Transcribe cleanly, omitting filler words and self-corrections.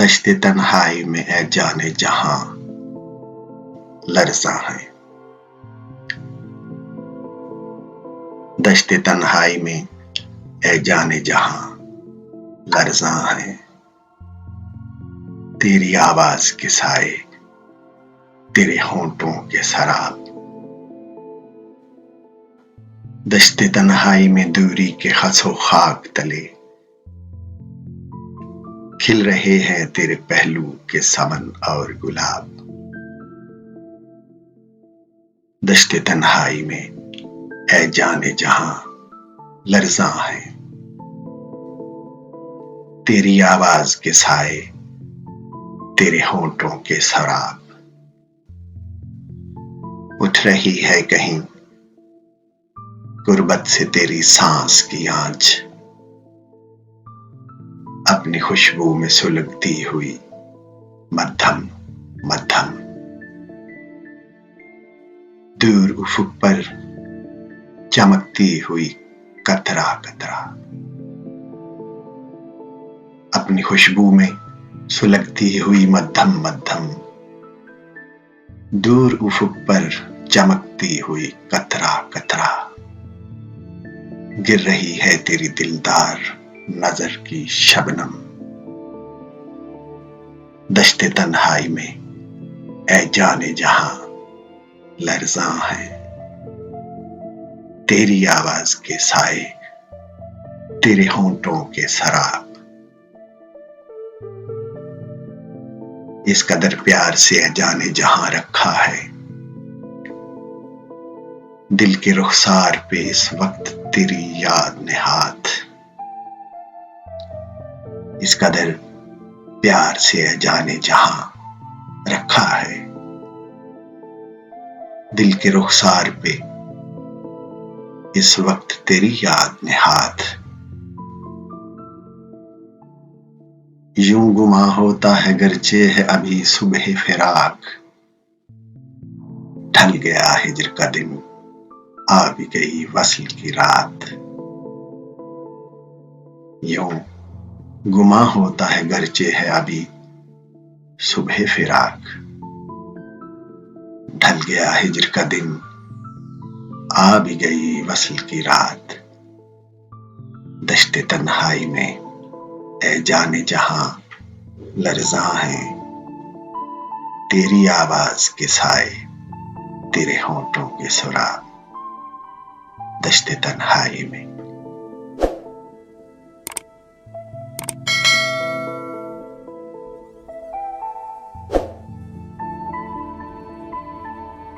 दश्ते तन्हाई में ऐ जाने जहां लर्ज़ां है। दश्ते तन्हाई में ऐ जाने जहां लर्ज़ां है। तेरी आवाज के साए, तेरे होंठों के शराब। दश्ते तन्हाई में दूरी के खसो खाक तले खिल रहे हैं तेरे पहलू के समन और गुलाब। दश्ते तन्हाई में ऐ जाने जहां लर्ज़ां है। तेरी आवाज के साए, तेरे होंठों के शराब। उठ रही है कहीं गुर्बत से तेरी सांस की आंच, अपनी खुशबू में सुलगती हुई मध्यम मध्यम। दूर उफुक पर चमकती हुई कतरा कतरा, अपनी खुशबू में सुलगती हुई मध्यम मध्यम। दूर उफुक पर चमकती हुई कतरा कतरा, गिर रही है तेरी दिलदार नजर की शबनम। दश्ते तन्हाई में ऐ जाने जहां लर्ज़ां है। तेरी आवाज के साए, तेरे होंठों के शराब। इस कदर प्यार से ऐ जाने जहां रखा है, दिल के रुखसार पे इस वक्त तेरी याद ने हाथ। इस कदर प्यार से ऐ जाने जहां रखा है, दिल के रुखसार पे इस वक्त तेरी याद ने हाथ। यूं गुमा होता है गरचे है अभी सुबह फिराक, ढल गया हिज्र का दिन आ भी गई वस्ल की रात। यूं गुमा होता है गरचे है अभी सुबह फिराक, ढल गया हिज्र का दिन आ भी गई वस्ल की रात। दश्ते तन्हाई में ऐ जाने जहां लर्ज़ां है। तेरी आवाज के साए, तेरे होंठों के शराब। दश्ते तन्हाई में